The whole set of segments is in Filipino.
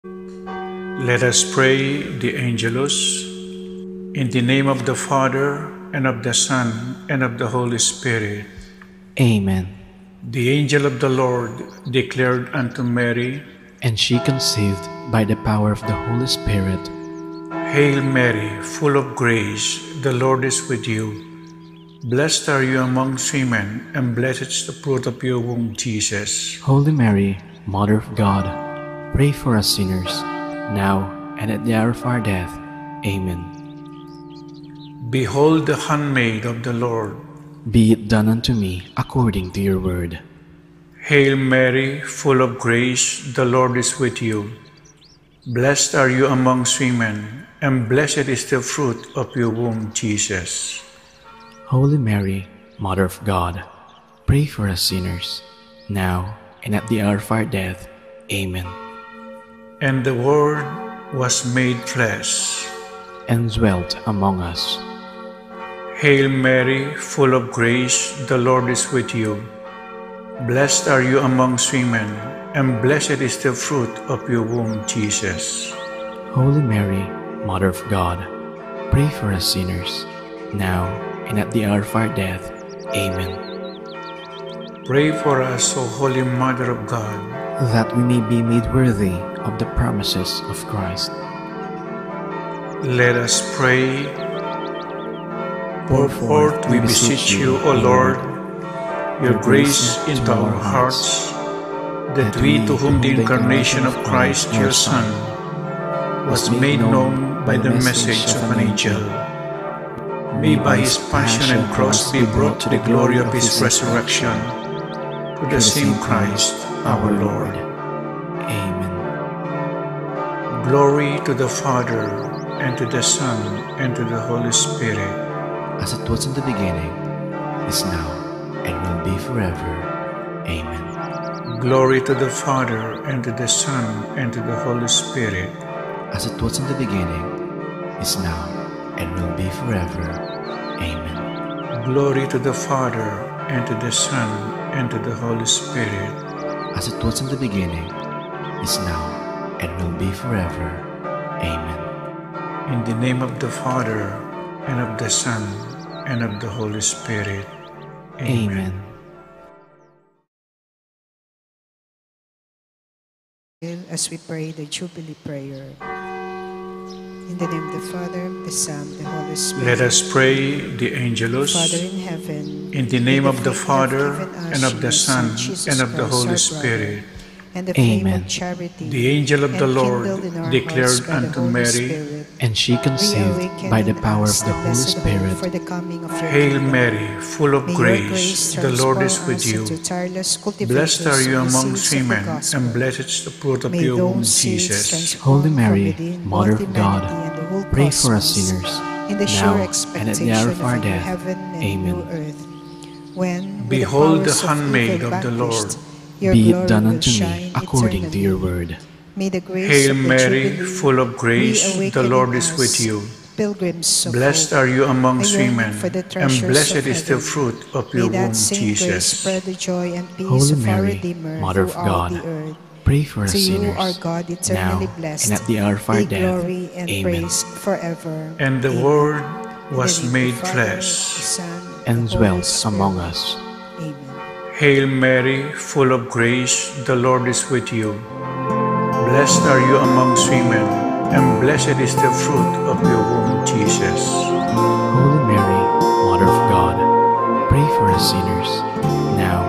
Let us pray the Angelus. In the name of the Father, and of the Son, and of the Holy Spirit. Amen. The angel of the Lord declared unto Mary, And she conceived by the power of the Holy Spirit. Hail Mary, full of grace, the Lord is with you. Blessed are you amongst women, and blessed is the fruit of your womb, Jesus. Holy Mary, Mother of God, pray for us sinners, now and at the hour of our death. Amen. Behold the handmaid of the Lord. Be it done unto me according to your word. Hail Mary, full of grace, the Lord is with you. Blessed are you amongst women, and blessed is the fruit of your womb, Jesus. Holy Mary, Mother of God, pray for us sinners, now and at the hour of our death. Amen. And the Word was made flesh, and dwelt among us. Hail Mary, full of grace, the Lord is with you. Blessed are you amongst women, and blessed is the fruit of your womb, Jesus. Holy Mary, Mother of God, pray for us sinners, now and at the hour of our death. Amen. Pray for us, O Holy Mother of God, that we may be made worthy of the promises of Christ. Let us pray. Pour forth, we beseech you, O Lord, your grace into our hearts, that we, to whom the incarnation of Christ, your Son, was made known by the message of an angel, may by his passion and cross be brought to the glory of his resurrection, to the same Christ our Lord. Amen. Glory to the Father, and to the Son, and to the Holy Spirit, as it was in the beginning, is now, and will be forever. Amen. Glory to the Father, and to the Son, and to the Holy Spirit, as it was in the beginning, is now, and will be forever. Amen. Glory to the Father, and to the Son, and to the Holy Spirit, as it was in the beginning, is now, and will be forever. Amen. In the name of the Father, and of the Son, and of the Holy Spirit. Amen. As we pray the Jubilee Prayer. In the name of the Father, the Son, the Holy Spirit. Let us pray the Angelus. Father in heaven, in the name of the Father, and of the Son, and of the Holy Spirit. And the flame Amen. of charity, The angel of the Lord declared unto Mary, and she conceived by the power of the Holy Spirit. Hail Mary, full of grace, the Lord is with you. Blessed are you amongst women, and blessed is the fruit of your womb, Jesus. Holy Mary, Mother of God, pray for us sinners, now and at the hour of our death. Amen. Behold the handmaid of the Lord. Be it done unto me according to your word. Hail Mary, full of grace, the Lord is with you. Blessed are you amongst women, and blessed is the fruit of your womb, Jesus. Holy Mary, Mother of God, pray for us sinners, now and at the hour of our death. Amen. And the Word was made flesh, and dwelt among us. Hail Mary, full of grace, the Lord is with you. Blessed are you amongst women, and blessed is the fruit of your womb, Jesus. Holy Mary, Mother of God, pray for us sinners, now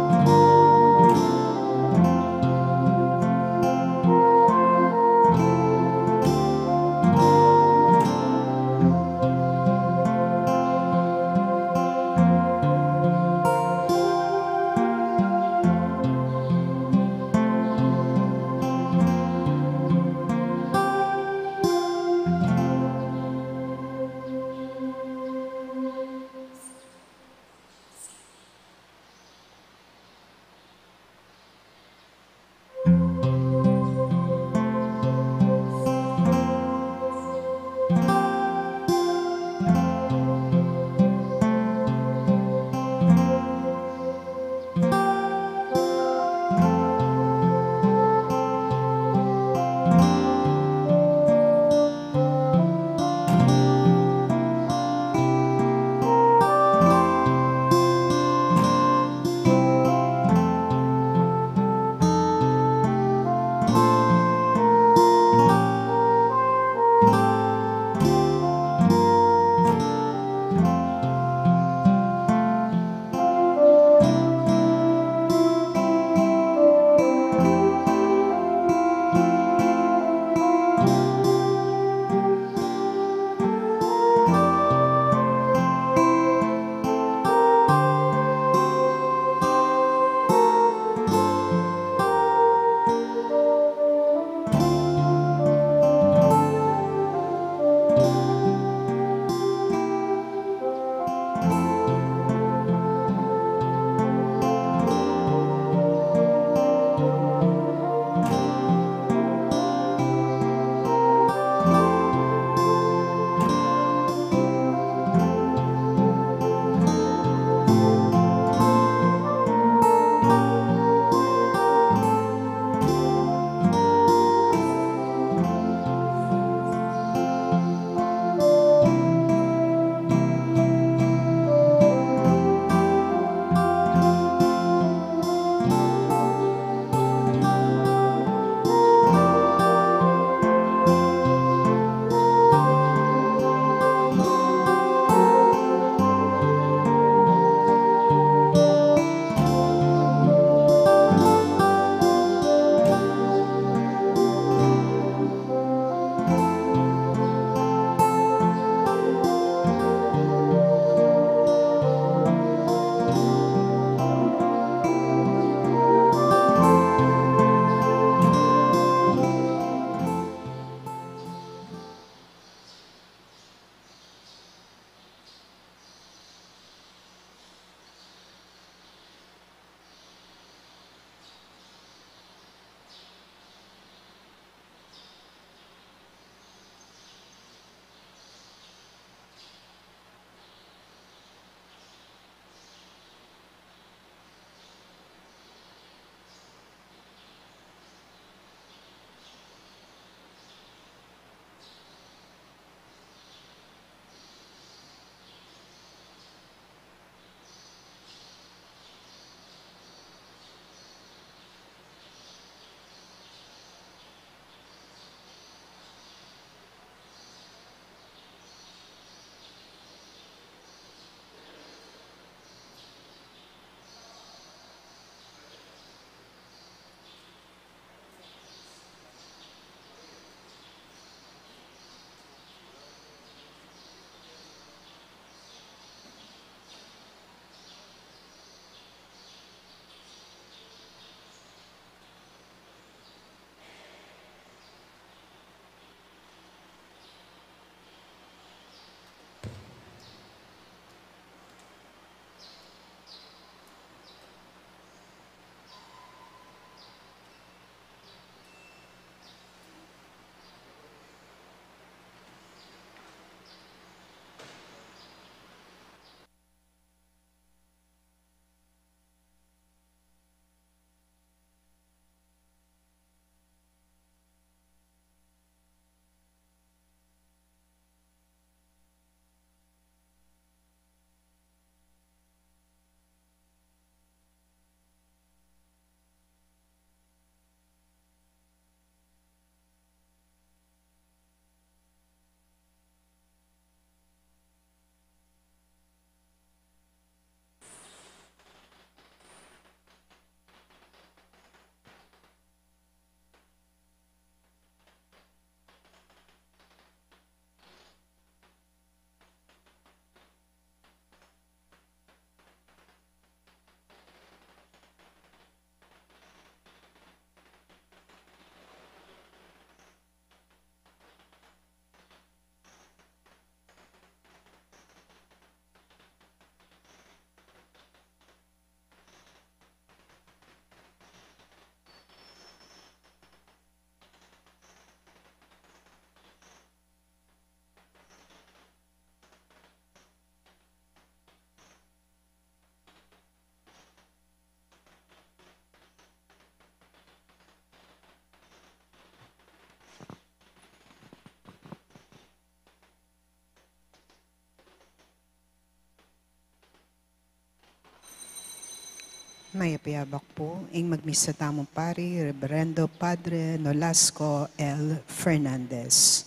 May piyabak po, ing magmisa tamong pari, Reverendo Padre Nolasco L. Fernandez.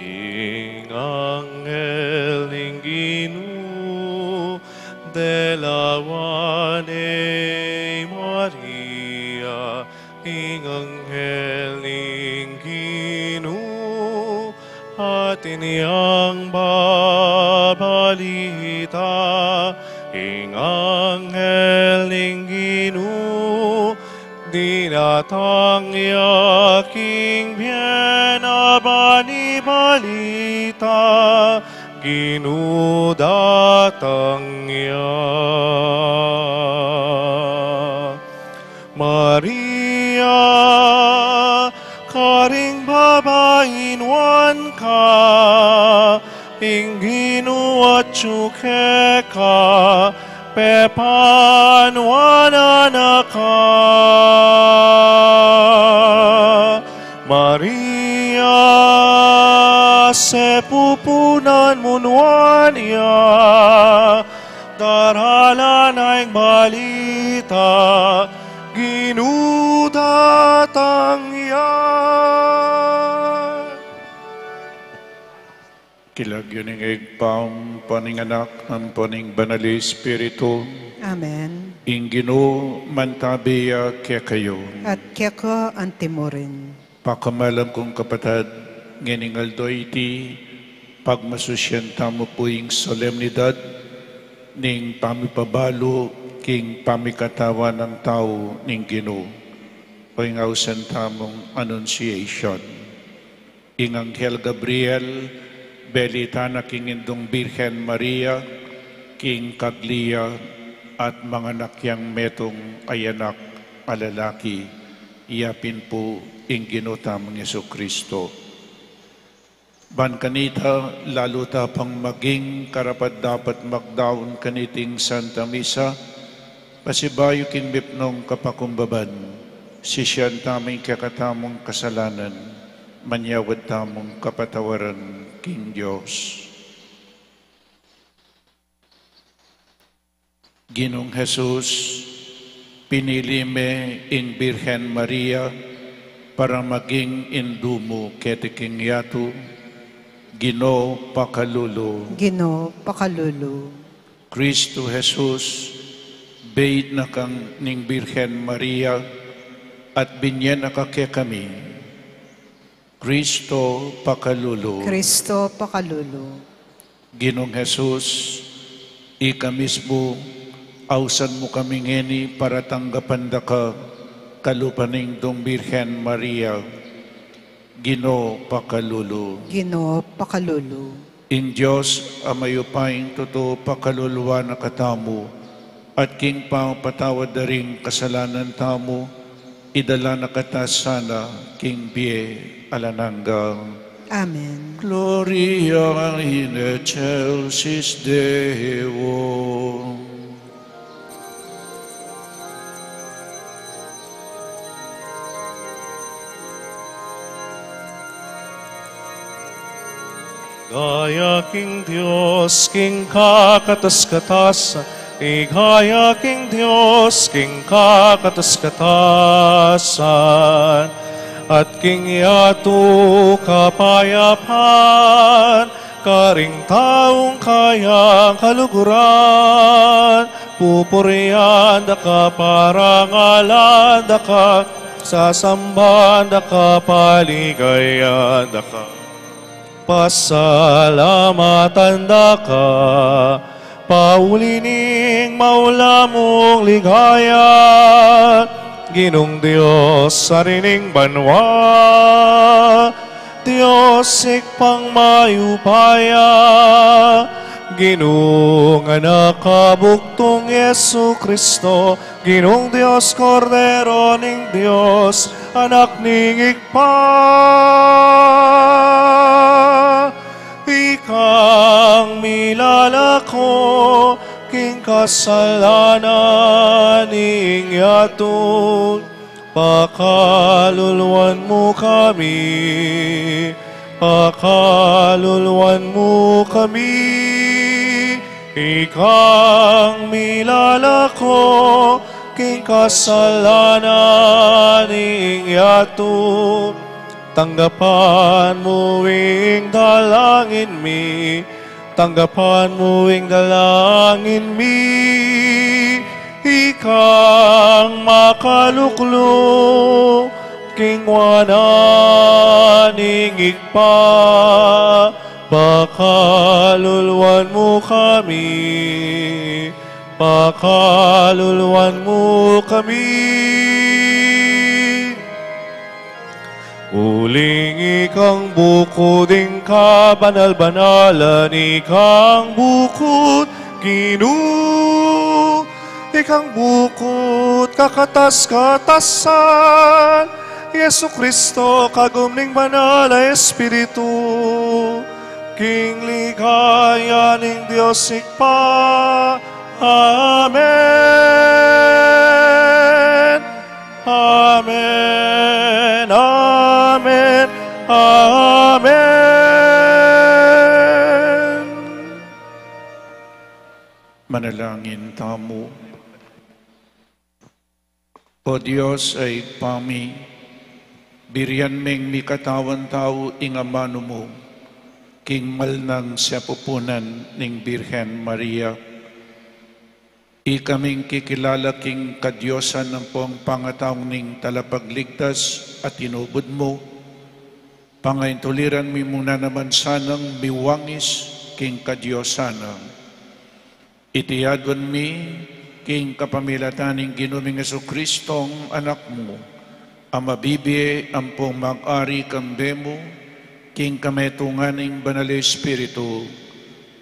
Ing angel ning Ginoo delawane Maria, ing angel ning Ginoo atin iyang babalita, ing angel ning Ginoo dinatang yaking bienabani balita, ginudatang ya. Maria, karing babainwan ka, ing ginuat syuke ka, pepanwana ka. Maria, sepupunan munwan ya, daralan ay balita, ginudatang ya. Kilagyo ning igpam paninganak ang paning banali Espiritu. Amen. Ing Ginoo mantabiya kaya kayo. At kaya ka antimurin. Pakamalam kong kapatid, nginingal do iti, pagmasusyan tamo po ing solemnidad, ning pamipabalo, king pamikatawa ng tao ning Ginoo. O ing ausan tamong annunciation. Ing Anghel Gabriel, belitana king indong Birhen Maria, king Kaglia, at mga nakyang metong ayanak alalaki, iyapin po ing ginutamang Yesu Kristo. Ban kanita, lalo ta pang maging karapat dapat magdaon kaniting Santa Misa, pasibayo king bipnong kapakumbaban, sisyan taming kakatamong kasalanan, manyawad tamong kapatawaran king Diyos. Ginong Jesus, pinili me ing Birhen Maria para maging indumo ketiking yatu, Ginoo pakalulu. Ginoo pakalulu. Kristo Jesus, bayit na kang ning Birhen Maria at binyan na kake kami. Kristo pakalulu. Kristo pakalulu. Ginong Jesus, ika mismo, ausan mo kami ngeni para tanggapan da ka kalupaning dong Birhen Maria. Ginoo pakalulu. Ginoo pakalulu. In Diyos amayupaing totoo pakaluluwa na katamu at king patawad na rin kasalanan tamu, idala na katasana king biye alananggang. Amen. Gloria in excelsis Deo. Gaya king Diyos, king kakatas-katasan, igaya king Diyos, king kakatas-katasan, at king yatu kapayapan, karing taong kayang kaluguran, pupurian da ka parangalan da ka, sasamban da ka paligayan da ka. Pasalamatan da ka, paulining maula mong ligaya, Ginong Diyos sarining banwa, Diyos ikpang mayupaya, Ginong anak kabuktong Yesu Kristo, Ginong Diyos Kordero ning Diyos, anak ning ikpang ikang milalako, king kasalanan ing yatun, pakaluluan mo kami, pakaluluan mo kami, ikang milalako, king kasalanan ing yatun, tanggapan mo ing dalangin mi, tanggapan mo ing dalangin mi, ikang makaluklok, king wananing ikpa, pakaluluan mo kami, pakaluluan mo kami. Uling ikang bukod, ing kabanal-banalan, ikang bukod, Ginoo, ikang bukod, kakatas-katasan, Yesu Kristo, kagumning banal na Espiritu, king ligaya ning Diyos ikpa. Amen. Amen. Amen. Amen. Manalangin tamo. O Diyos ay pami, birian meng mi katawan tao ing amano mo, king malnang siya pupunan ning Birhen Maria. Ikaming kikilala king kadyosan ng pong pangataong ning talapagligtas at inubod mo. Pangaintuliran mi muna naman sanang miwangis king kadyosanang. Itiyadon mi king kapamilataning ginuming Jesukristong anak mo, ang mabibiye ang pong mag-ari kambemo, king kametunganing banal Espiritu,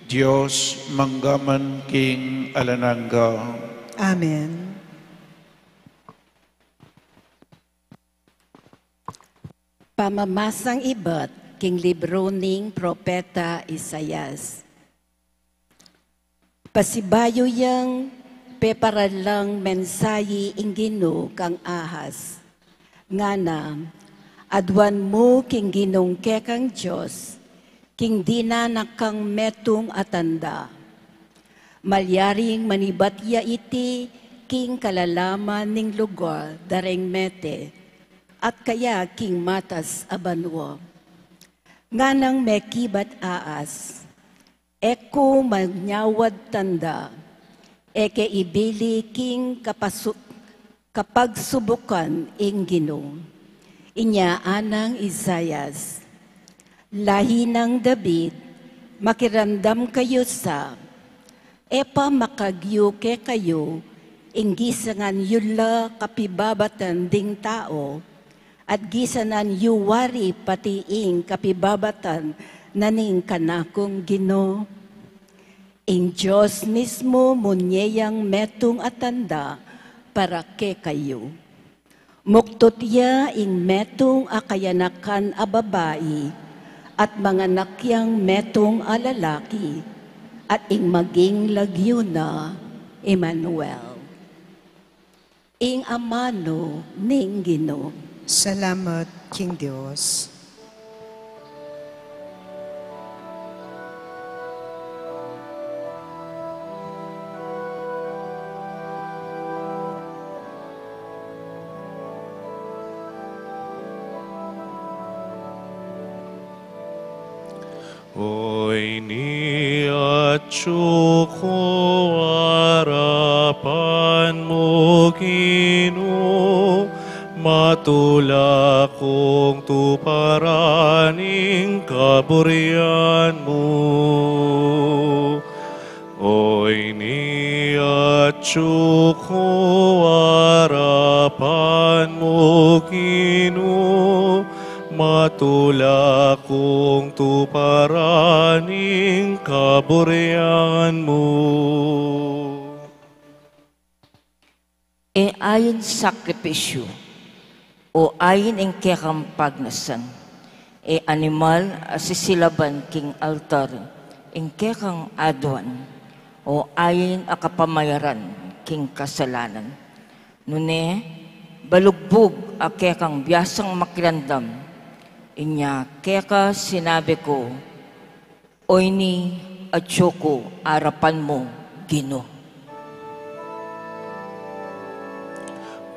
Diyos manggaman king alanangga. Amen. Pamamasang ibat king libro ning Propeta Isayas. Pasibayo yang peparalang mensayi ing Ginoo kang ahas. Ngana, adwan mo king ginungke kang Diyos, king dinanak kang metong atanda. Malyaring manibatya iti king kalalaman ning lugar dareng mete, at kaya king matas abanwa. Nganang mekibat aas, eko magnyawad tanda, eke ibili king kapagsubukan ing Ginoo. Inya anang Isayas, lahi ng David, makirandam kayo sa, epa makagyuke kayo, inggisangan yula kapibabatan ding tao, at gisanan yuwari patiing kapibabatan naning kanakong Ginoo. Ing Diyos mismo munyeyang metong atanda para ke kayo. Muktot ya ing metong akayanakan a babae, at mga nakyang metong alalaki, at ing maging lagyo na Emmanuel. Ing amano ning Ginoo. Salamat, King Diyos. Oy ni atsuko harapan mo Ginoo, matula kong tuparaning kaburian mo. Oy ni atsuko harapan mo Ginoo, matula kong tuparaning kaburian mo. E ayon sakripisyo, o ayon ang kakampagnasan, e animal asisilaban king altar, ingke kang adwan, o ayin akapamayaran king kasalanan. Nune, balugbog ake kang biyasang makilandam, inya keka sinabi ko, oy ni atyoko arapan mo, Gino.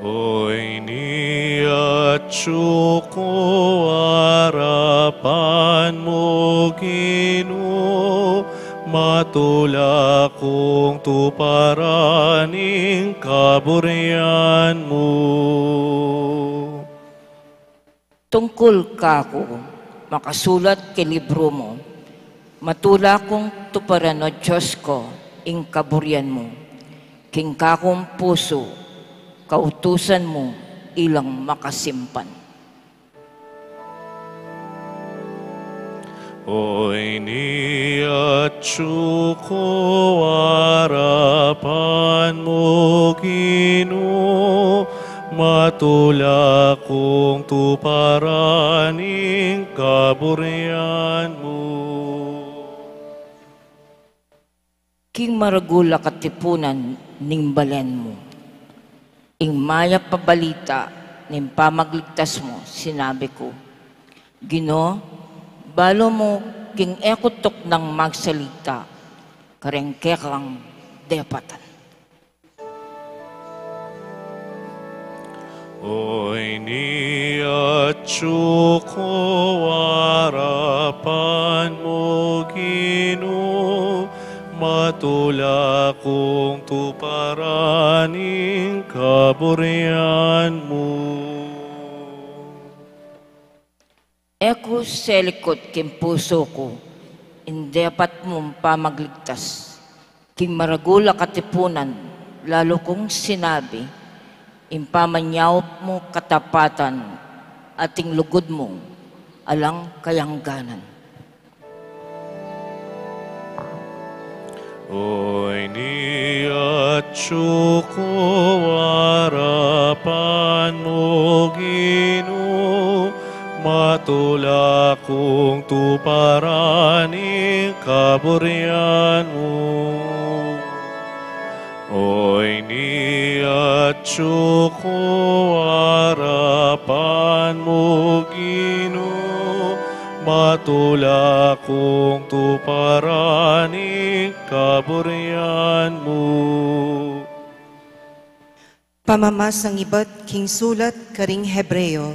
Oy ni atyoko arapan mo, Gino, matula kong tuparaning kaburian mo. Tungkol kako, makasulat kay libro mo, matula kong tuparan o Diyos ko, ing kaburian mo, king kakong puso, kautusan mo, ilang makasimpan. Oy ni atyoko arapan mo, Gino, matula kong tuparaning kaburian mo. King maragula katipunan ning balen mo, ing maya pabalita ning pamagligtas mo, sinabi ko, Gino, balo mo king ekotok ng magsalita, karengke kang depatan. Oy ni atyoko arapan mo, Gino, matula kong tuparaning kaburian mo. Eko selikot king puso ko, indepat mong pamagligtas, king maragula katipunan, lalo kong sinabi, impamanyaw mo katapatan, ating lugod mo, alang kayangganan. Oy ni atyoko arapan mo, Gino, matula kong tuparaning kaburian mo. Oy ni atyoko arapan mo, Gino, matula kong tuparaning kaburian mo. Pamamasang iba't king sulat karing Hebreo.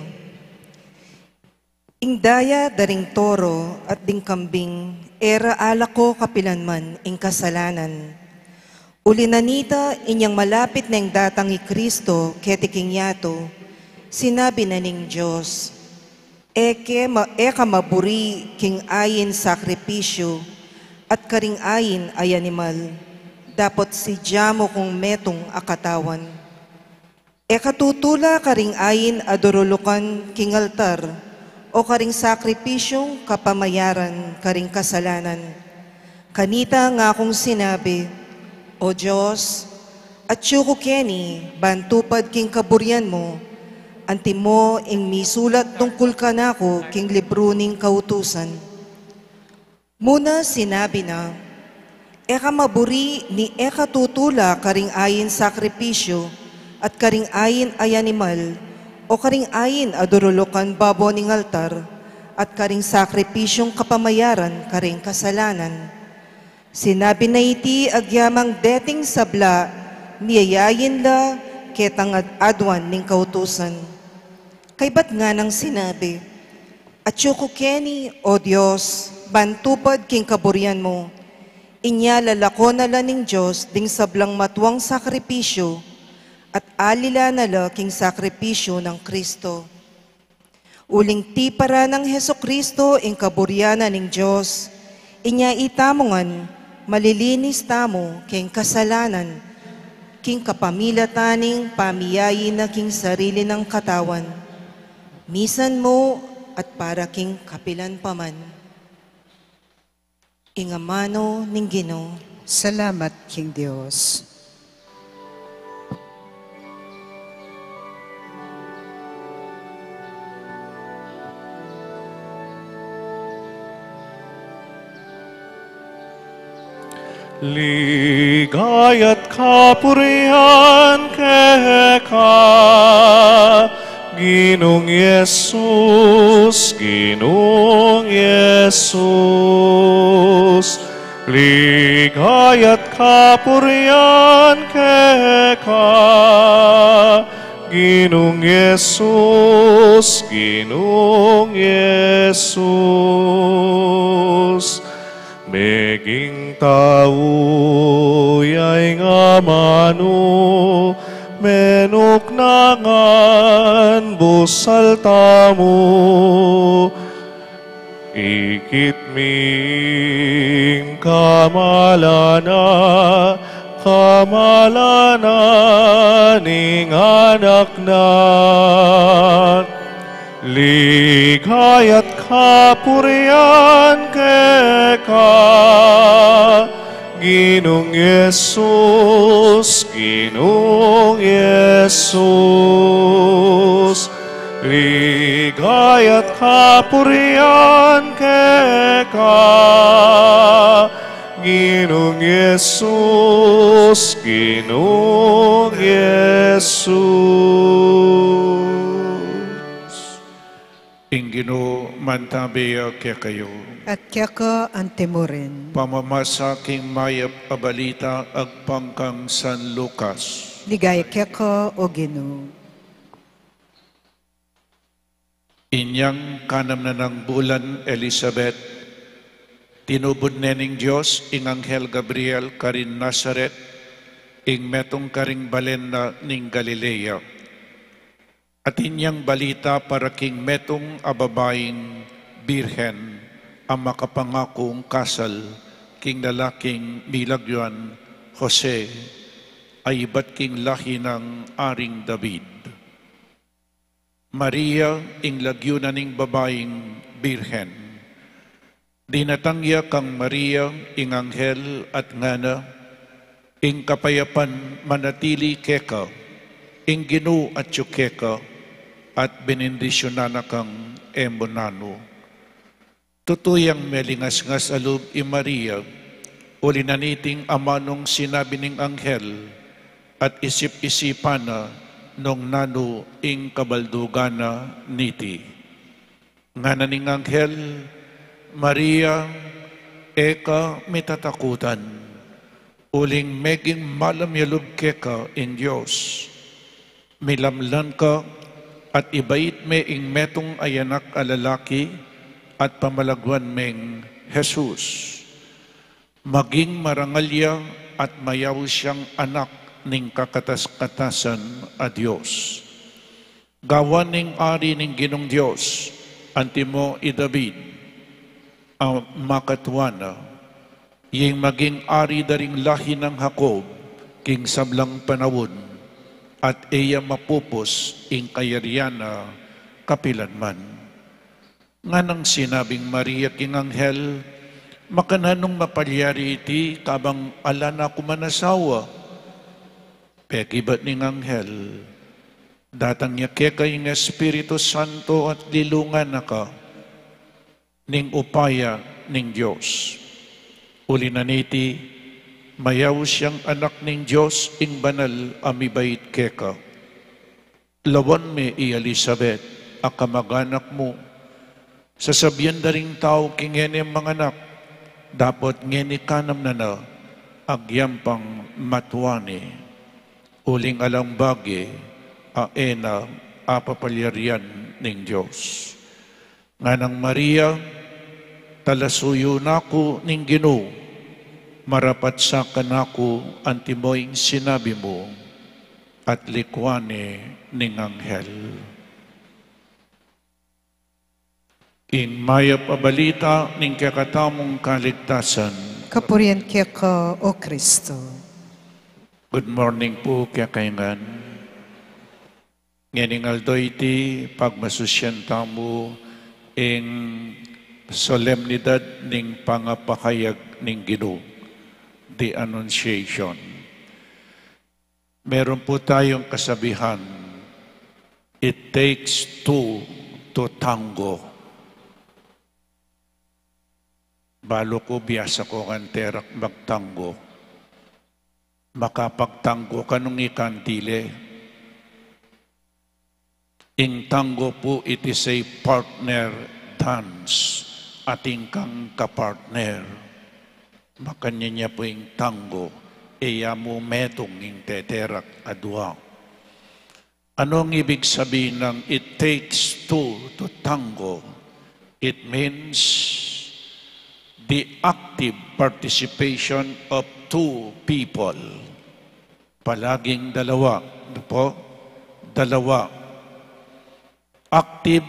Ing daya daring toro at ding kambing, era ala ko kapilanman ing kasalanan. Ulinanita inyang malapit na ing datang i Kristo ketiking yato, sinabi na ning Diyos, eka maburi king ayin sakripisyo at karing ayin ay animal, dapat si jamo kong metong akatawan. Eka tutula karing ayin adorulukan king altar, o karing sakripisyong kapamayaran karing kasalanan. Kanita nga akong sinabi, O Diyos, at syuko keni, bantupad king kaburian mo, anti mo ing misulat tungkol ka na ko king libro ning kautusan. Muna sinabi na, eka maburi ni eka tutula karing ayin sakripisyo at karing ayin ay animal, o karing ayin adorolokan babo ning altar, at karing sakripisyong kapamayaran karing kasalanan. Sinabi na iti agyamang deting sabla, niyayayin la ketang adwan ning kautusan. Kay ba't nga nang sinabi, at syuko keni, O Diyos, bantupad king kaburian mo, inya lalako na la ning Diyos ding sablang matuwang sakripisyo, at alila na la king sakripisyo ng Kristo. Uling ti para ng Heso Kristo ing kaburyana ning Diyos, inya itamongan, malilinis tamo king kasalanan, king kapamilataning pamiyayi na king sarili ng katawan. Misan mo at para king kapilan paman. Ingamano ning Ginoo. Salamat king Dios. ligaya't kapurihan keka, Ginong Yesus, Ginong Yesus, ligaya't kapurihan keka, Ginong Yesus, Ginong Yesus. Meging tao ay nga mano, menok nangan busal tamo, ikit ming kamalana, kamalana ning anak na. Ligaya't kapurihan keka, Ginong Yesus, Ginong Yesus, ligaya't kapurihan keka, Ginong Yesus, Ginong Yesus. Ingino mantabiya kaya kayo. At kaya ka antemorin. Pamamasaking mayap abalita agpangkang San Lucas. Ligaya kaya ka o Ginoo. Inyang kanam na ng bulan Elizabeth, tinubod nening Diyos ing Anghel Gabriel karin Nazaret, ing metong karing balen na ning Galilea. At inyang balita para king metong ababaing birhen ang makapangakong kasal king lalaking milagyan Jose ay iba't king lahi ng Aring David. Maria ing lagyunan ning babaeng birhen. Dinatangya kang Maria ing anghel at ngana ing kapayapan manatili keka ing Ginoo at yukeka at benendisyonan kang embonano. Tutuyang melingas-ngas alub i Maria, ulinaniting amanong sinabi ning anghel, at isip-isipan na nung nano ing kabaldugana niti. Nga ning anghel, Maria, eka mitatakutan, uling meging malamyalub keka in Diyos. Milamlan ka, at ibait me ing metong ayanak alalaki at pamalagwan meng Jesus. Maging marangalya at mayaw siyang anak ning kakatas-katasan a Diyos. Gawan ning ari ning Ginong Diyos, antimo i David, ang makatwana, yung maging ari daring lahi ng Jacob, king sablang panawon, at iya mapupos ing kayariana kapilanman. Nga nang sinabing Maria king anghel, makananong mapalyari iti kabang ala na kumanasawa. Pekibat ning anghel, datang niya keka ing Espiritu Santo at lilungan na ka ning upaya ning Diyos. Uli na niti, mayaw siyang anak ning Diyos ing banal amibait keka. Lawan me i Elizabeth, akamaganak mo. Sasabyan daring tao kingene manganak, dapat ngeni kanam na agyampang matwane. Uling alang bagi, aena apapalyarian ning Diyos. Nga ng Maria, talasuyo nako ning Ginoo, marapat sa kanako antimoing sinabi mo at likwane ning anghel. In mayap abalita ning kakatamong kaligtasan. Kapurihan kaya ka o Kristo. Good morning po kaya kaingan. Nganing aldo iti pagmasusyan tamo ing solemnidad ning pangapakayag ning Ginoo. The Annunciation. Meron po tayong kasabihan, it takes two to tango. Balo ko, biyasa ko kanterak magtango. makapagtanggo kanong ikandile. Ing tango po, it is a partner dance. Ating kang kapartner. Makanya niya po yung tango. Iya mo metong yung teterak adwa. Ano ang ibig sabihin ng it takes two to tango? It means the active participation of two people. Palaging dalawa. Ano po? Dalawa. Active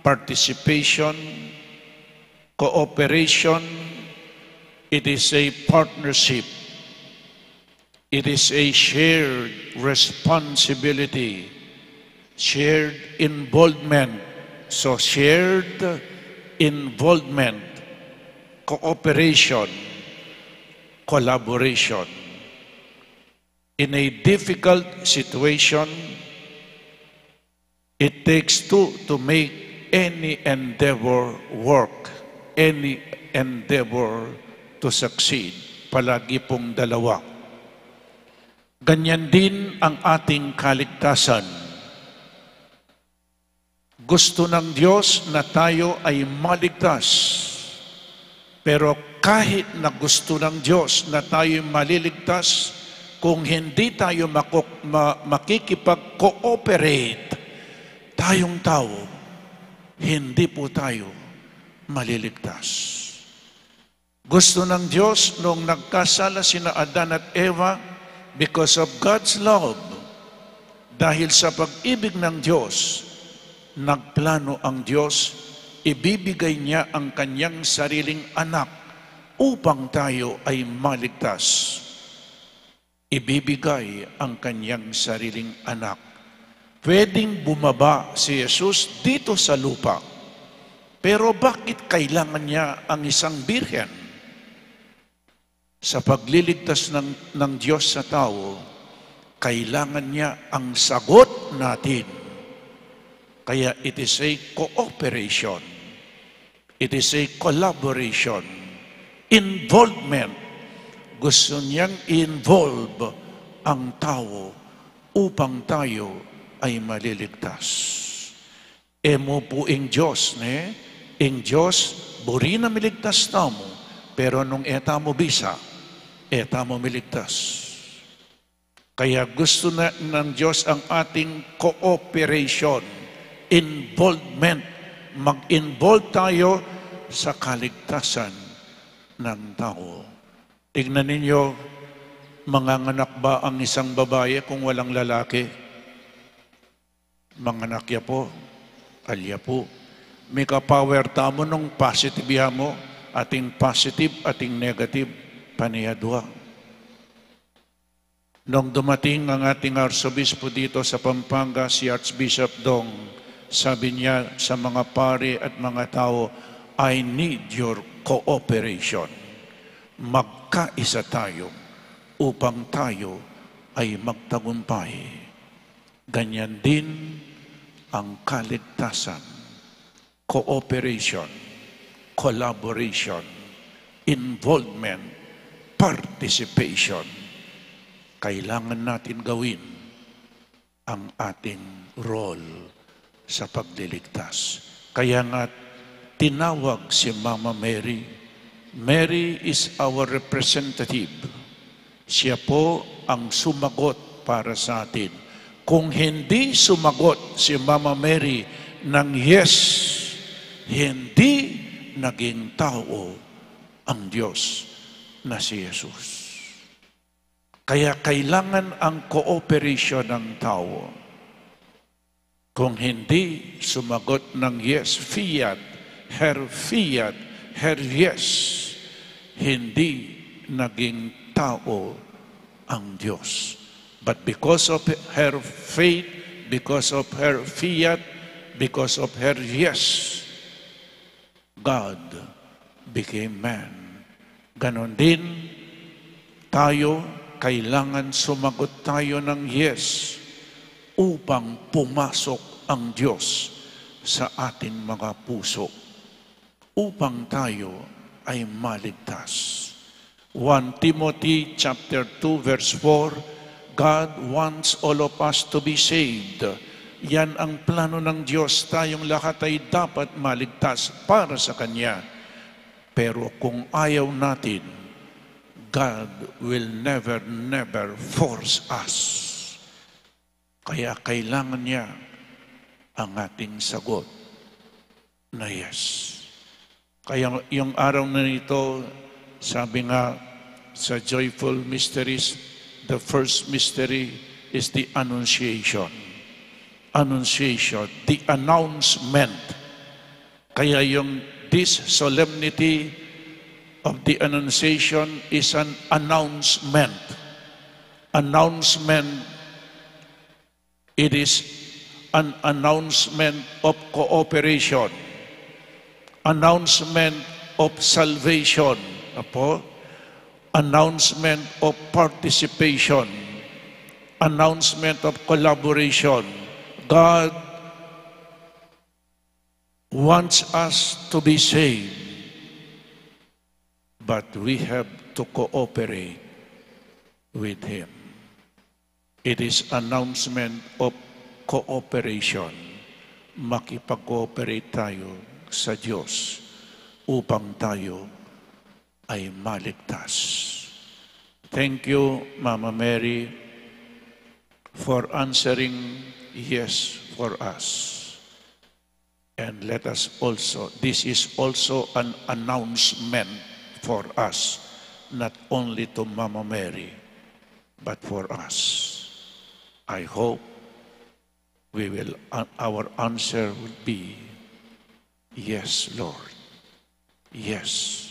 participation, cooperation, it is a partnership. It is a shared responsibility, shared involvement. So shared involvement, cooperation, collaboration. In a difficult situation, it takes two to make any endeavor work, any endeavor to succeed. Palagi pong dalawa. Ganyan din ang ating kaligtasan. Gusto ng Diyos na tayo ay maligtas. Pero kahit na gusto ng Diyos na tayo maliligtas, kung hindi tayo makikipag-cooperate, tayong tao, hindi po tayo maliligtas. Gusto ng Diyos nung nagkasala sina Adan at Eva, because of God's love, dahil sa pag-ibig ng Diyos, nagplano ang Diyos, ibibigay niya ang kanyang sariling anak upang tayo ay maligtas. Ibibigay ang kanyang sariling anak. Pwedeng bumaba si Jesus dito sa lupa. Pero bakit kailangan niya ang isang birhen? Sa pagliligtas ng Diyos sa tao, kailangan niya ang sagot natin. Kaya it is a cooperation. It is a collaboration. Involvement. Gusto niyang involve ang tao upang tayo ay maliligtas. Emo po ing Diyos, ne? Ing Diyos, buri na miligtas tamo, pero nung eta mo bisa, eta mo miligtas. Kaya gusto na ng Diyos ang ating cooperation, involvement. Mag-involve tayo sa kaligtasan ng tao. Tignan ninyo, manganganak ba ang isang babae kung walang lalaki? Manganak ya po, alya po. May ka-power tamo nung positive ya mo, ating positive, ating negative, paniyadwa. Nung dumating ang ating Arsobispo dito sa Pampanga, si Archbishop Dong, sabi niya sa mga pari at mga tao, I need your cooperation. Magkaisa tayo upang tayo ay magtagumpay. Ganyan din ang kaligtasan, cooperation, collaboration, involvement, participation. Kailangan natin gawin ang ating role sa pagliligtas. Kaya nga tinawag si Mama Mary. Mary is our representative. Siya po ang sumagot para sa atin. Kung hindi sumagot si Mama Mary ng yes, hindi naging tao ang Diyos na si Jesus. Kaya kailangan ang cooperation ng tao. Kung hindi sumagot ng yes, fiat, her yes, hindi naging tao ang Diyos. But because of her faith, because of her fiat, because of her yes, God became man. Ganon din, tayo, kailangan sumagot tayo ng yes upang pumasok ang Diyos sa ating mga puso, upang tayo ay maligtas. 1 Timothy chapter 2 verse 4, God wants all of us to be saved. Yan ang plano ng Diyos. Tayong lahat ay dapat maligtas para sa Kanya. Pero kung ayaw natin, God will never force us. Kaya kailangan niya ang ating sagot na yes. Kaya yung araw na ito, sabi nga sa Joyful Mysteries, the first mystery is the Annunciation. Annunciation, the announcement. Kaya this solemnity of the Annunciation is an announcement. Announcement, it is an announcement of cooperation. Announcement of salvation. Apo? Announcement of participation. Announcement of collaboration. God wants us to be saved, but we have to cooperate with Him. It is announcement of cooperation. Makipag-cooperate tayo sa Diyos upang tayo ay maligtas. Thank you, Mama Mary, for answering yes for us. And let us also, this is also an announcement for us, not only to Mama Mary, but for us. I hope our answer will be, yes, Lord. Yes.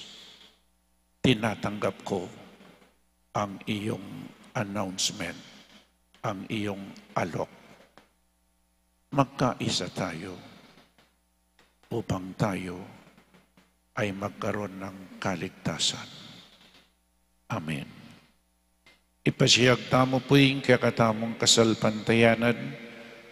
Tinatanggap ko ang iyong announcement, ang iyong alok. Magkaisa tayo upang tayo ay magkaroon ng kaligtasan. Amen. Ipasiyag tamo po yung kakatamong kasalpantayanan,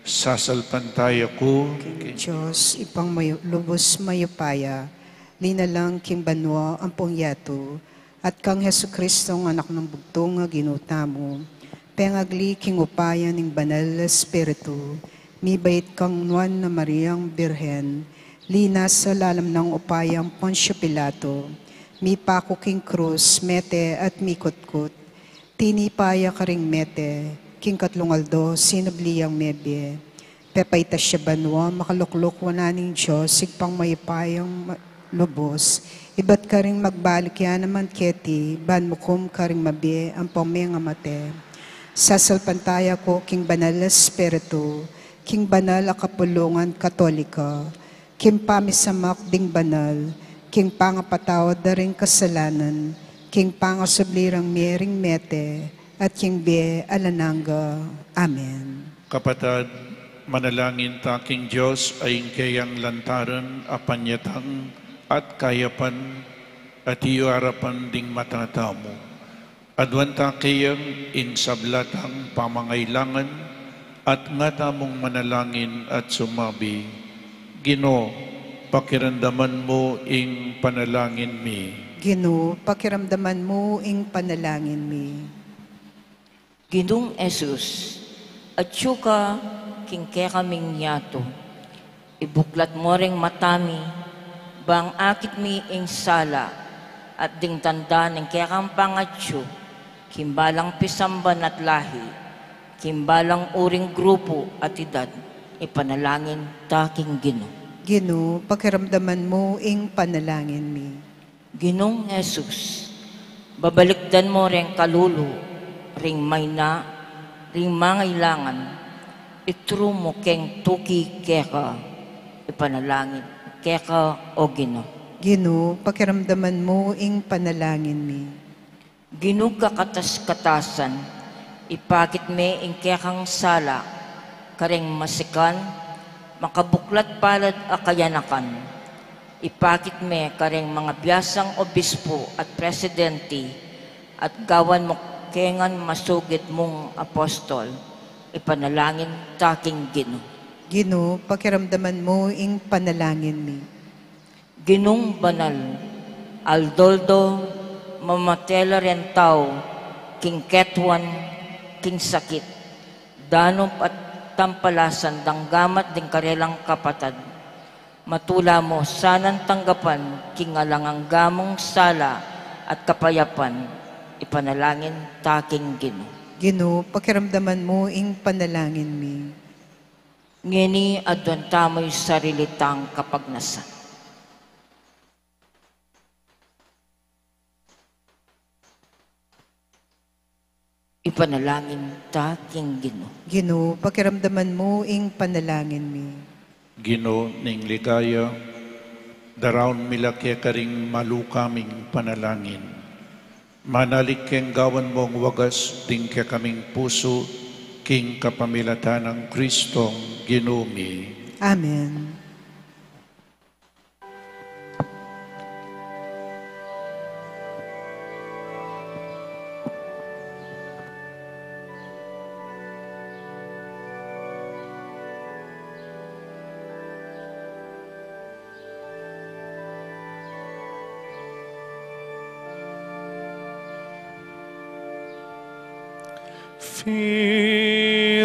sasalpantaya ko. King Diyos, ipang lubos mayupaya, linalang king banwa ang pongyato, at kang Hesu Kristo ang anak ng bugtong nga ginutamo, pengagli king upaya ning banal espiritu, mibait kang nuan na Mariang Birhen, linas sa lalam ng upayang Poncio Pilato, mipako king krus, mete at mikutkut, tinipaya karing mete, king katlungaldo, sinabliyang mebye, pepayta siya banwa, makalukluk wananing Diyos, sigpang mayipayang lubos, iba't ka rin magbalik yan naman keti, ban mukum ka rin mabie, ang pameng amate. Sasalpantaya ko, king banal espiritu, king banal akapulungan katolika, king pamisamak ding banal, king pangapatawad na rin kasalanan, king pangasublirang mering mete, at king be alananga. Amen. Kapatid, manalangin taking Diyos ay kayang lantaran, apanyatang at kayapan, at iyo harapan ding matatamo. Adwanta kayang insablatang pamangailangan, at nga tamong manalangin at sumabi, Ginoo, pakiramdaman mo ing panalangin mi. Ginoo, pakiramdaman mo ing panalangin mi. Ginoong Jesus, at syuka king kaya kaming nyato, ibuklat mo ring matami, bang akit mi ing sala, at ding tanda ng kaya kang pangatsyo, kimbalang pisamban at lahi, kimbalang uring grupo at edad, ipanalangin taking Ginoo. Ginoo, pakiramdaman mo ing panalangin mi. Ginoong Jesus, babalikdan mo ring kalulu, ring mayna, ring mangailangan, ituro mo keng tuki keka, ipanalangin, keka o Ginoo. Ginoo, pakiramdaman mo ing panalangin mi. Ginoo kakatas-katasan, ipakit me ing kekang sala, karing masikan, makabuklat palad akayanakan. Ipakit me karing mga biyasang obispo at presidente, at gawan mo kengan masugid mong apostol, ipanalangin taking Ginoo. Ginoo, pakiramdaman mo ing panalangin mi. Ginong banal, Aldoldo mamatela ren tao, king ketwan, king sakit, danop at tampalasan, danggamat ding karelang kapatad. Matula mo, sanang tanggapan, king alangang gamong sala at kapayapan, ipanalangin taking Ginoo. Ginoo, pakiramdaman mo ing panalangin mi. Ngeni adwan tamoy sarilitang kapagnasan. Ipanalangin taking Ginoo. Ginoo, pakiramdaman mo ing panalangin mi. Ginoo ning ligaya, darawon milaki karing malukaming panalangin. Manalig keng gawan mong wagas ding kaya kaming puso, king kapamilatan ng Kristong Ginoo mi. Amen.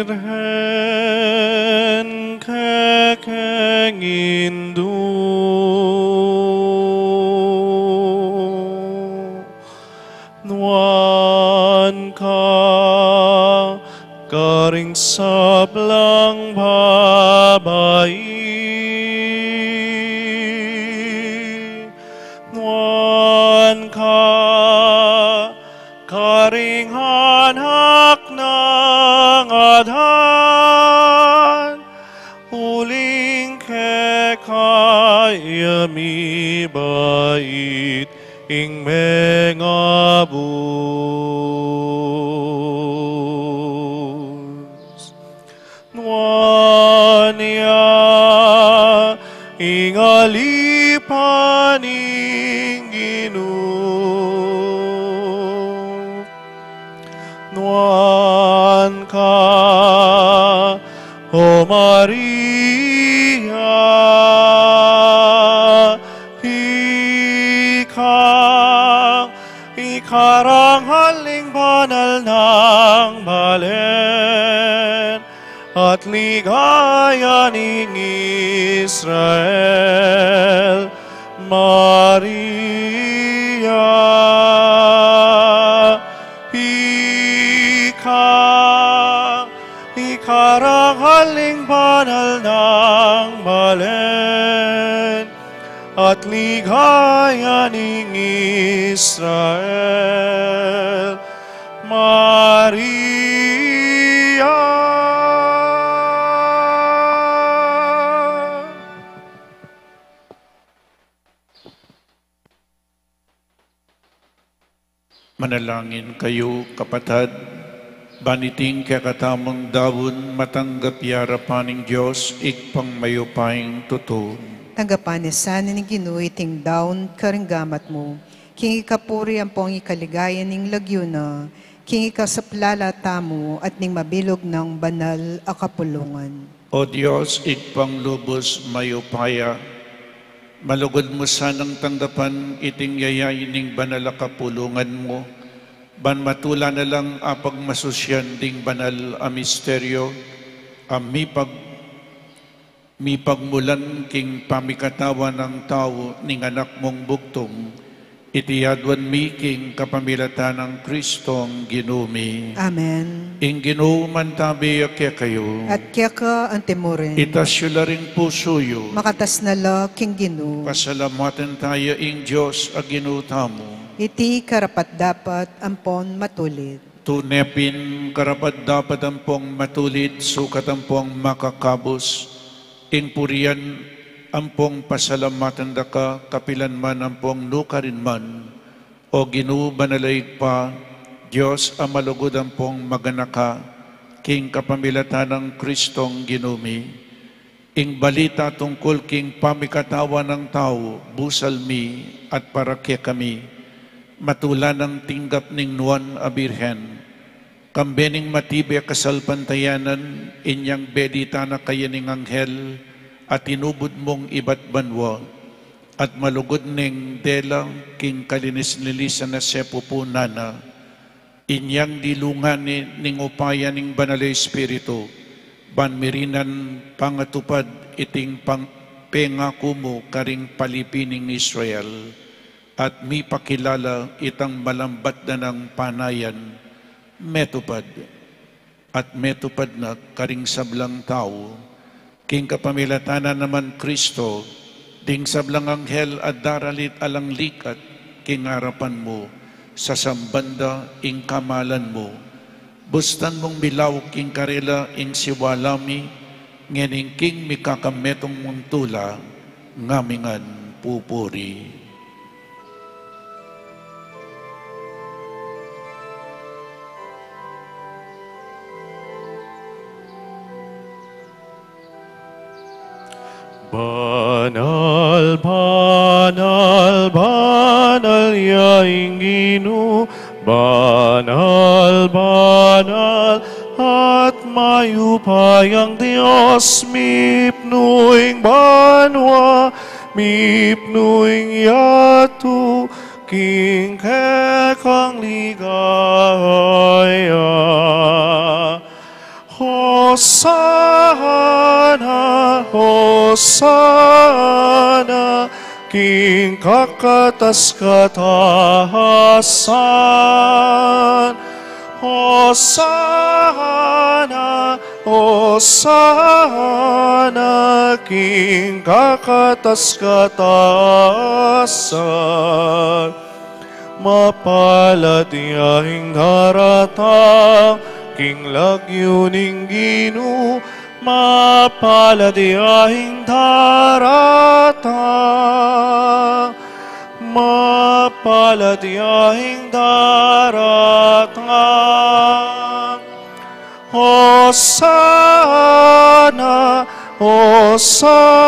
Virgen kekengindu nuan ka karing sablang babayi nuan ka karing anak ng adhan, huling kekaya mi bait ing mengabus. Nuan niya ing alipan ing Ginoo. Nuan ka, O Maria, ikarangaling banal ng balen at ligaya ning Israel, Maria. Ikarangaling banal ng balen at ligaya ning Israel, Maria. Manalangin kayo, kapatid, baniting kakatamang dawon matanggap yarapaning Diyos, ikpang mayupaying totoo. Tanggapan ni sana ni Ginoo iting daon karinggamat mo, king ikapuri ang pong ikaligaya ning lagyuna, king ikasaplala tamo at ning mabilog ng banal a kapulungan. O Diyos, ikpang lubos mayupaya, malugod mo sanang tanggapan iting yayay ning banal a kapulungan mo, ban matula na lang apag masusyan ding banal a misteryo, mipagmulan king pamikatawa ng tao ning anak mong buktong, itiyadwan mi king kapamilatan ng Kristong Ginoo mi. Amen. Ing Ginoo man tabi kaya kayo, At kaya ka ang timurin, itasyo la ring pusoyo, makatas na la king Ginoo, pasalamatan tayo ing Diyos a Ginoo tamo. iti karapat dapat ampon matulit. Tunepin karapat dapat ampong matulid, sukat ampong makakabos, ing purian ampong pasalamatan da ka, kapilan man ampong nukarin man, o Ginoo banalaig pa, Diyos amalugod ampong maganaka, king kapamilatan ng Kristong Ginoo mi. Ing balita tungkol king pamikatawa ng tao, busal mi at parakya kami, matula ng tinggap ning nuan a birhen, kambening matibay kasalpantayanan, inyang bedita na kaya ning anghel, at inubod mong iba't banwa, at malugod ning delang king kalinis-nilisan na sepupunana, inyang dilungan ning upaya ning banal Espiritu, banmirinan pangatupad iting pengako mo karing palipining Israel, at mi pakilala itang malambat na ng panayan, metupad at metupad na karing sablang tao, king kapamilatanan naman Kristo, ding sablang anghel at daralit alang likat, king harapan mo, sa sambanda ing kamalan mo, bustan mong bilaw king karela ing siwalami, ngening king mikakametong mong tula, ngamingan pupuri. Banal, banal, banal, yaing Ginoo, banal, banal, at mayupayang Diyos, mipnuing banwa, mipnuing yatu, king kekang ligaya. Hosana, Hosana, king kakatas-katahasan. Hosana, Hosana, king kakatas-katahasan. Mapalad iyahing haratang, king lagyuning Ginoo, mapalad iyahing daratang, mapalad iyahing daratang. Hosana, Hosana,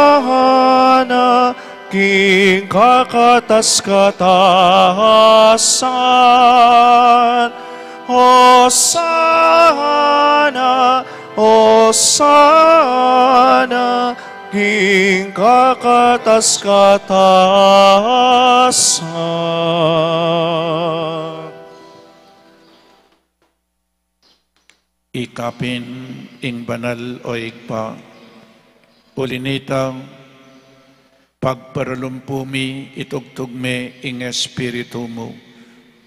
king kakatas-katahasan. Hosana, Hosana, king kakatas-katahasan. Ikapin ing banal o igpa, ulinitang pagparalumpumi itugtugme ing espiritu mo,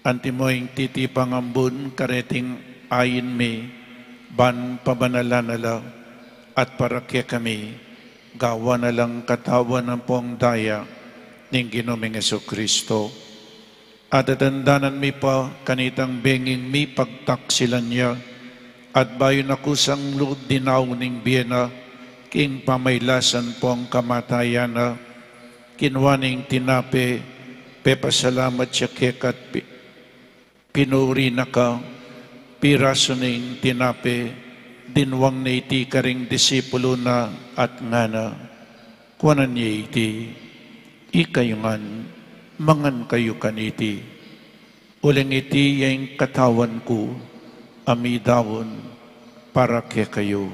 antimoing titipang ambun kareting ayin me, ban pabanala at parakya kami, gawa na lang katawan ng pong daya ning Ginoong Jesucristo. At adandanan mi pa kanitang benging mi pagtaksilan niya, at bayon akusang lud dinaw ning biyena, king pamaylasan pong kamatayan na, kinwaning tinape, pepasalamat siya kekat pinuri na ka, piraso ning tinape, dinwang na iti karing disipulo na at ngana, kuwanan niya iti, ikayungan, mangan kayo kaniti, uling iti yung katawan ko, amidawon, para kaya kayo.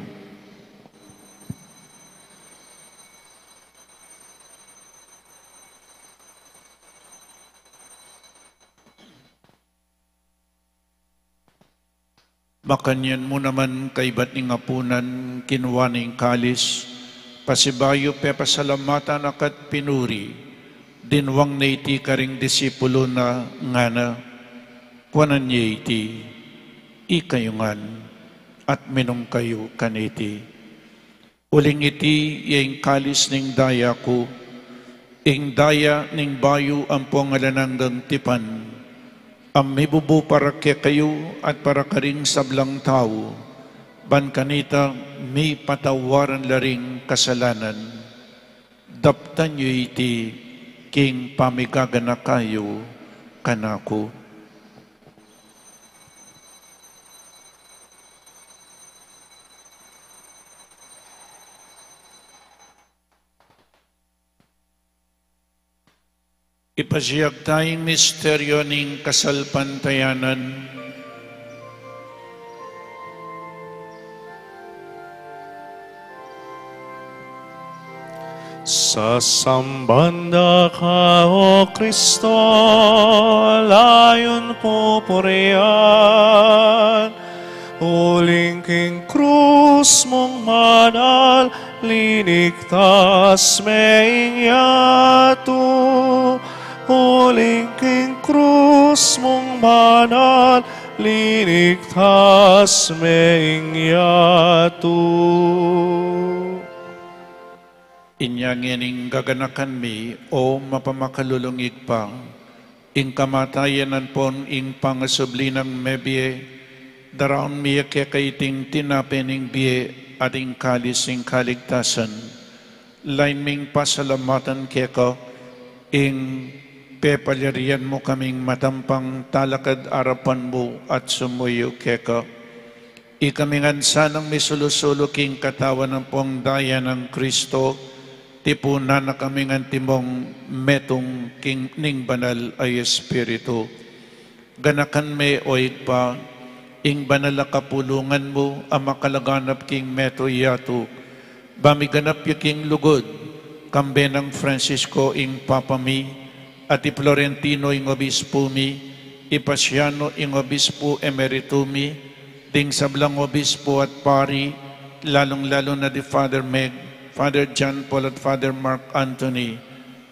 Makanyan mo naman kay ba't ning apunan kinuwaning kalis, pasibayo pepasalamatan akat pinuri, dinwang na iti karing disipulo na ngana, kuwanan niya iti, ikayungan, at minong kayo kaniti. Uling iti yung kalis ning daya ko, ing daya ning bayo ang pangalanang tipan, ang mibubu para kaya kayo at para karing sablang tao, ban kanita may patawaran laring kasalanan. Daptan nyo iti, king pamigagana kayo kanako. Ipasiyag tayong misteryo ning kasalpantayanan. Sasambanda ka, O Kristo, layon pupurihan. Uling king krus mong manal, liniktas meing yato. Uling king krus mong manal, liniktas meing yato. Inyang ining gaganakan mi, o mapamakalulungig pang, ing kamatayanan pon ing pangasubli ng mebye, daraon mi kaiting tinapening biye, ating kalising kaligtasan, lain ming pasalamatan keko, ing pepalyarian mo kaming matampang talakad arapan mo at sumuyo keko. Ikamingan sanang misulusulo king katawan ng pong daya ng Kristo, tipunan na kamingan timong metong king ning banal ay Espiritu. Ganakan me oig pa, ing banal na kapulungan mo, ang makalaganap king meto yato, bamiganap yu king lugod, kambe ng Francisco ing papami, at Florentino ing obispo mi, Ipasiano ing obispo emeritumi, ding sablang obispo at pari, lalong-lalo na di Father Meg, Father John Paul at Father Mark Anthony,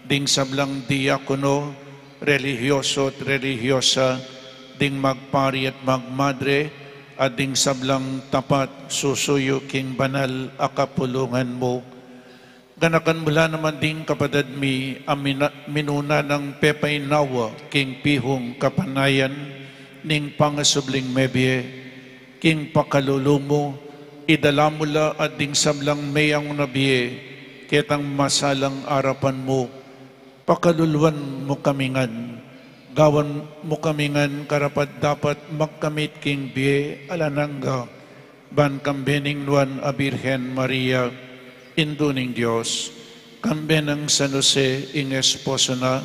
ding sablang diakono, religyoso at religyosa, ding magpari at magmadre, at ding sablang tapat susuyo king banal akapulungan mo. Ganakan mula naman ding kapadad mi, minuna ng pepay nawa, king pihong kapanayan, ning pangasubling mebye, king pakalulumo, idala mula at ding sablang mayang nabiye, ketang masalang arapan mo, pakaluluan mo kamingan, gawan mo kamingan karapat dapat magkamit king biye alanangga, ban kambening nuan a Birhen Maria, induning Diyos, kambe ng San Jose ing esposo na,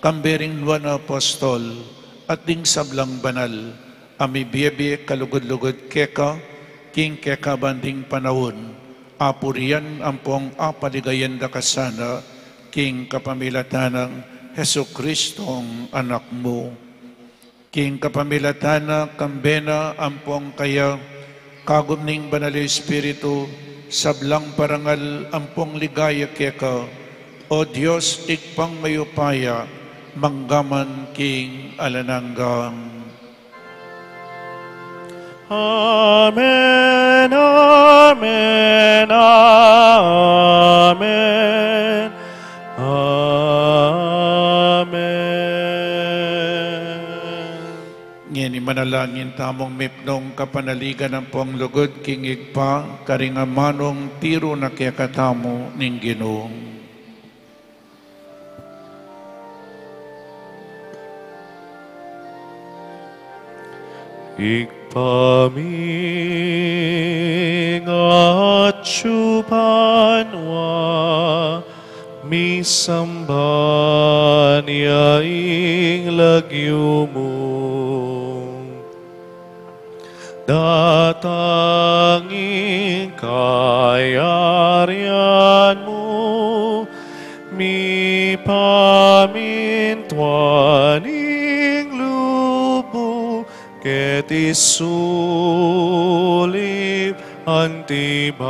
kambering nuan apostol, at ding sablang banal, ami biye kalugod-lugod keka, king kekabanding panahon, apurian ampong apaligayan da kasana, king kapamilatanang Hesu Kristong anak mo. King kapamilatana kambena ampong kaya, kagumning banal Espiritu, sablang parangal ampong ligaya keka, o Diyos ikpang mayupaya, manggaman king alananggang. Amen, amen, amen, amen. Ngini manalangin tamong mipnong kapanaligan ng pong lugod kingig pa, karingamanong tiro na kaya katamo ning Ginoong. Ikpaming at syupanwa, misamban yaing lagyo mo. Datanging kayarian mo, mi pamintuaning lubo, ket isulip antibanwa,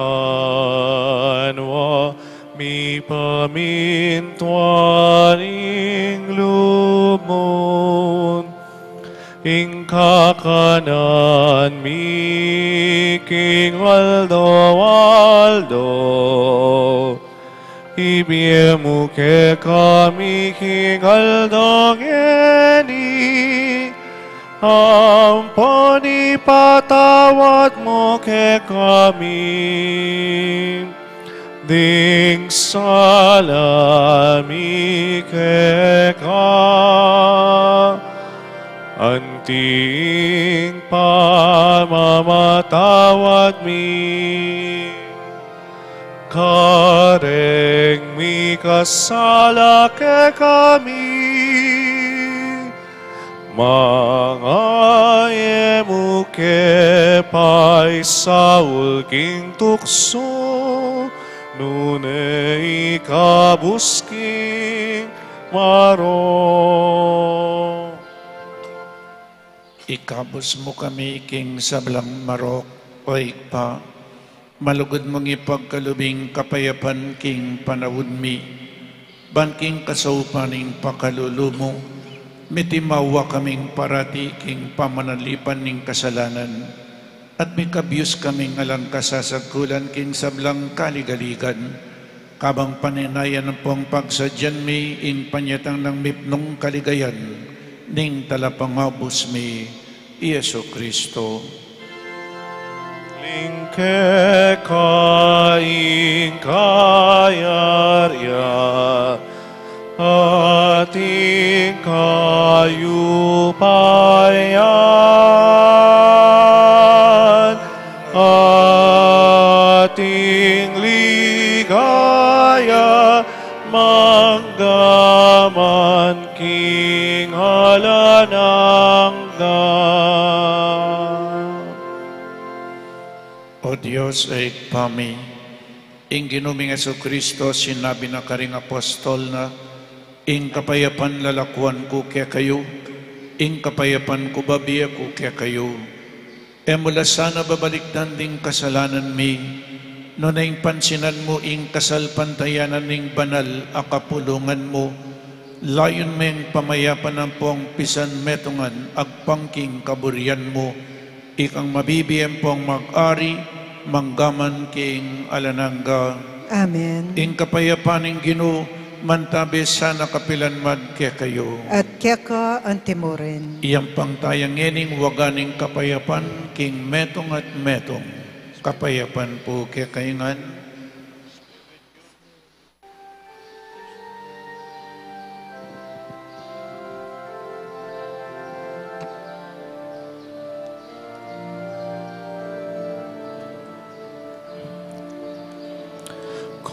mi pamintuaning lumon. Ing kakanan mi king Waldo, ibiemu ke kami king Waldo ngeni, ampon ipatawad mo ke kami, ding salami ke ka, anting pamamatawad mi, kareng mi kasala ke kami, mangayemu ke paisaul king tukso, nunay kabusking maro. Ikabos mo kami king sablang marok, o ikpa, malugod mong ipagkalubing kapayapan king panawod mi, banking kasaupaning pakalulumo, mitimawa kaming parati king pamanalipan ning kasalanan, at may kabyus kaming alang kasasagkulan king sablang kaligaligan, kabang paninayan ng pong pagsadyan mi, ing panyatang ng mipnong kaligayan, ning talapangabos mi, Yesu Kristo. Lingke kaing kayarya, ating kayupayan, ating ligaya, manggaman king halananggan. O Diyos ay pami, ing ginuming Kristo sinabi na karing apostol na, ing kapayapan lalakwan ko kaya kayo, ing kapayapan ko babiya ko kaya kayo. E mula sana babalikdan ding kasalanan mi, no na ing pansinan mo ing kasalpantayanan ning banal akapulungan mo, layon meng pamayapan ng pong pisan metungan agpangking kaburian mo, ikang mabibiyem pong mag-ari, manggaman king alanangga. Amen. Ing kapayapan ning Ginoo, mantabi sana kapilanman kaya kayo. At kaya ka ang timurin. Iyang pangtayang ening waganing kapayapan king metong at metong. Kapayapan po kaya kaingan.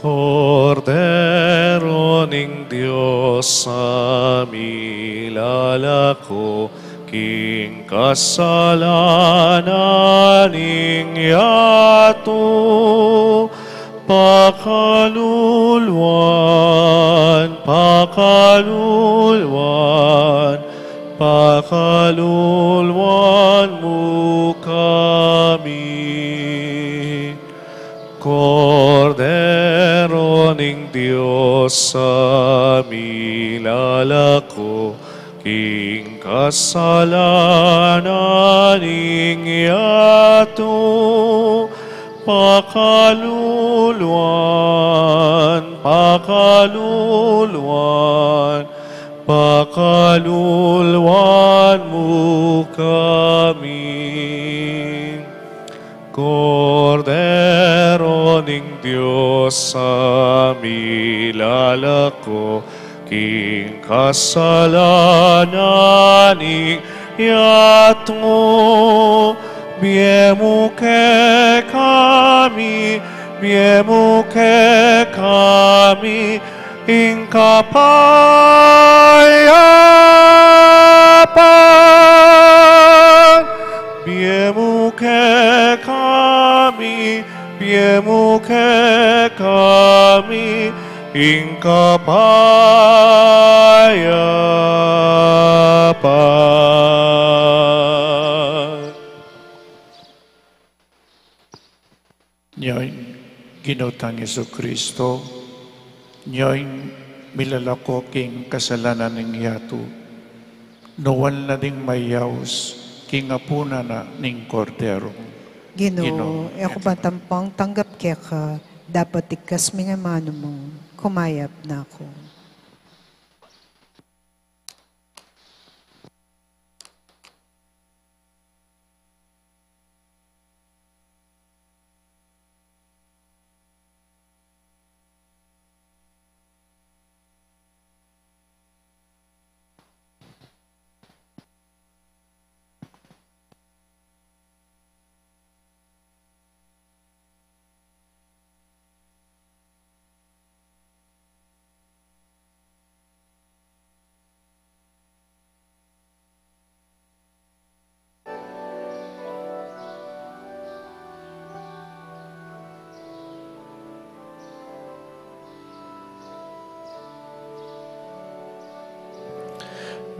Cordero ning Diyos sa milalako, king kasalanan ning yato, pakalulwan, pakalulwan, pakalulwan mo kami. Cordero ning Diyos sa milalako, king kasalanan ning yato, pakalulwan, pakalulwan, pakalulwan mo kami. Cordero ning Diyos sa milalako, king kasalanan ning yato, biemo ke kami, biemo ke kami, ing kapayapan, biemo ke kami, biemo ke kami, ing kapayapan. Nyoy, ginutang Yesu Kristo, nyoy milalako king kasalanan ning yato, nuwan na ding mayaws, king apuna na ning kordero. Ginoo, ako bantampang tanggap kaya ka, dapat ikas minamano mo, kumayap na ako.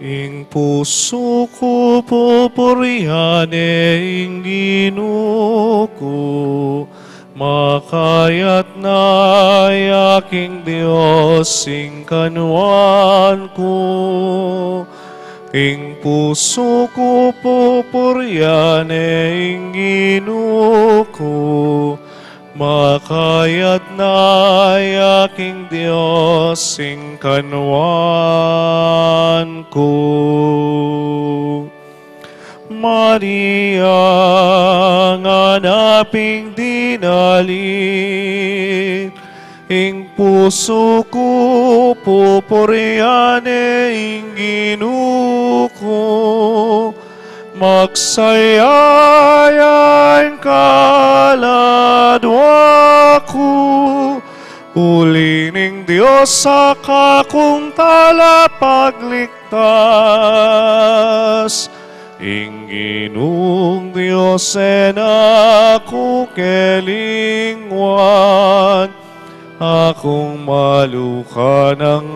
ing puso ko pupuriane ing Ginuko, makayat na aking Diyos ing kanuan ko. Ing puso ko pupuriane ing Ginuko, makayat na aking Diyos ing kanuan ko. Maria, nga naping dinalin, ing puso ko pupuriane ing Ginuko, magsayayan kaladwa ko, ulining Diyos sa kakong talapagligtas. Ing Ginung Diyos en ako kelingwan, akong maluka ng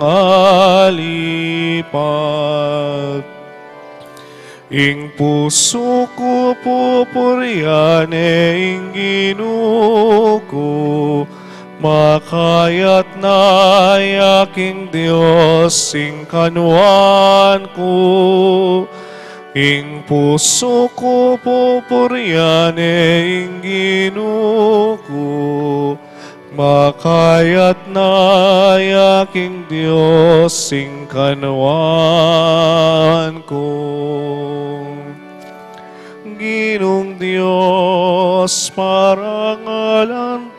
alipat. Ing puso ko pupuriane ing Ginuko, makayat na aking Diyos ing kanuan ko. Ing puso ko pupuriane ing Ginuko, makayat na aking Diyos ing kanuan ko. Ginong Diyos, parangalan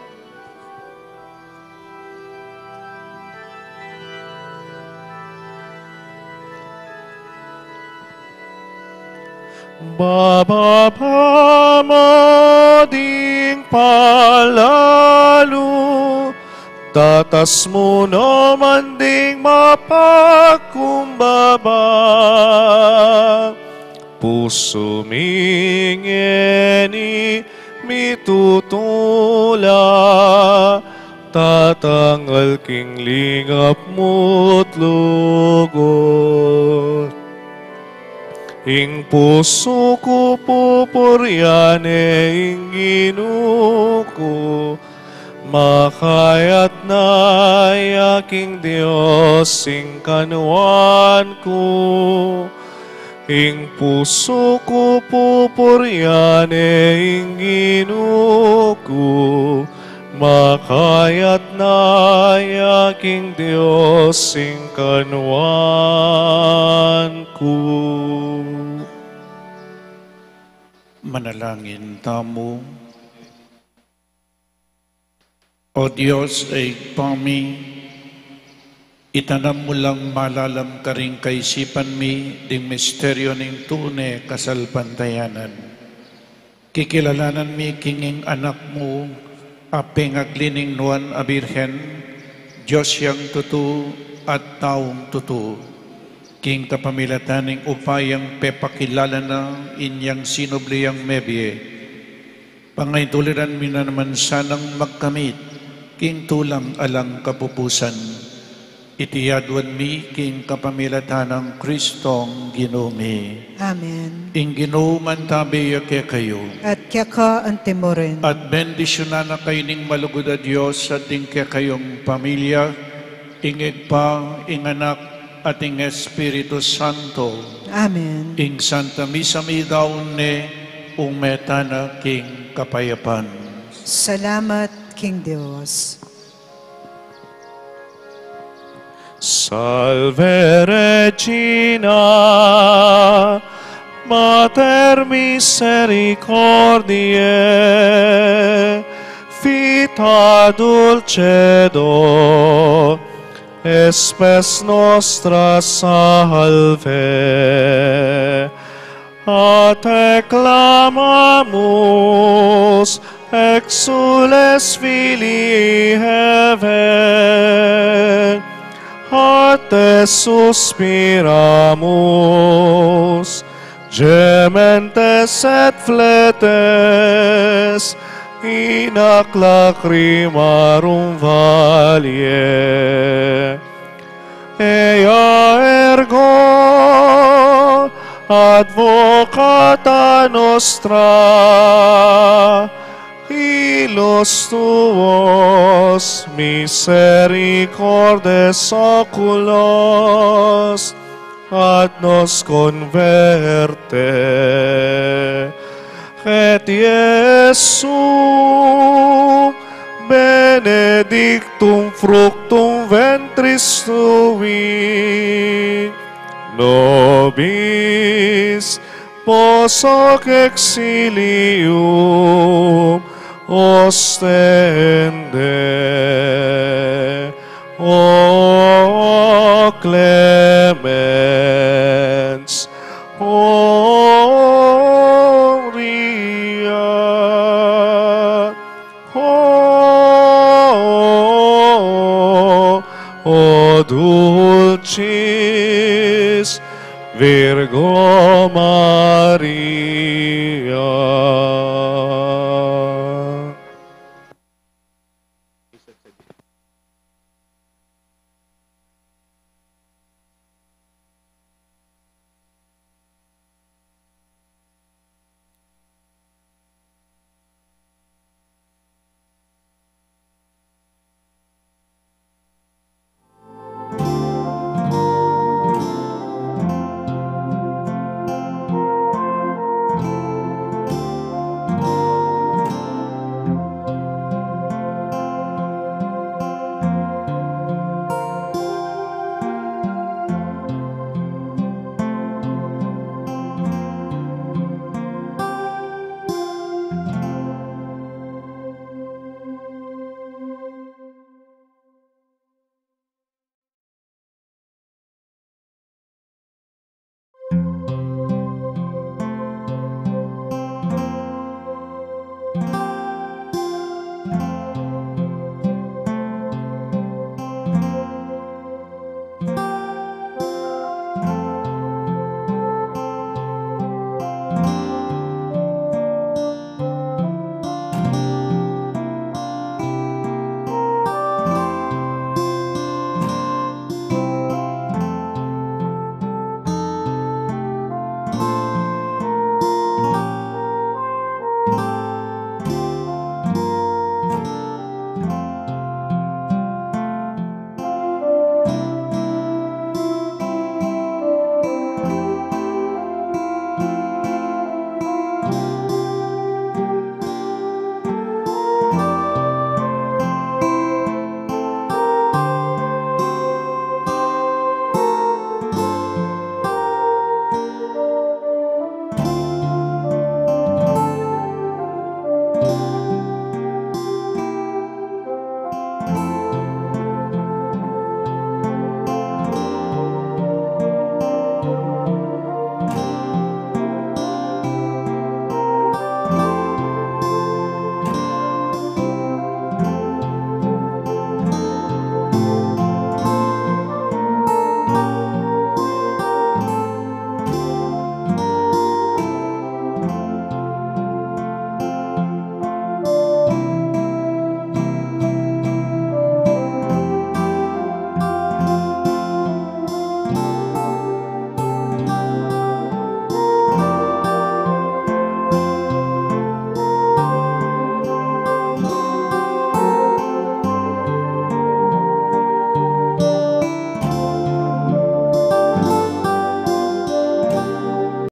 bababa mo ding palalo, tatas mo naman ding mapagkumbaba. Puso mingeni mitutula, tatanggal king lingap mo't lugot. Ing puso ko pupuriane ing Ginuko, makayat na aking Diyos ing kanuan ko. Ing puso ko pupuriane ing Ginuko, makayat na aking Diyos ing kanuan ko. Manalangin tamo. O Diyos ay pami, itanam mo lang malalam ka rin kaisipan mi, ding misteryo ning tune kasalpantayanan. Kikilalanan mi kinging anak mo, apeng aglining nuan a Birhen, Diyos yang tutu at taong tutu. King kapamilataning upayang pepakilala na inyang sinobliyang mebye. Pangaytuliran mi na naman sanang magkamit, king tulang alang kapupusan. Itiyadwan mi king kapamilatanang Kristong Ginumi. Amen. Ing ginuman tabi kaya kayo. At kaya ka antimorin. At bendisyonan na kayo ning malugod a Diyos at ing kaya kayong pamilya, ingig pa, inganak, ating Espiritu Santo. Amen. Ing Santa Misa mi daon ne umetana king kapayapan. Salamat, King Dios. Salve Regina, Mater misericordiae, vita dulcedo, espes nostra salve. A te clamamus, exules filii heaven, a te suspiramus, gementes et fletes, in ac lacrimarum valie. ea ergo advocata nostra, hilos tuos misericordes oculos, ad nos converte. Et Iesum benedictum fructum ventris tui, nobis pos hoc exilium ostende, o clemente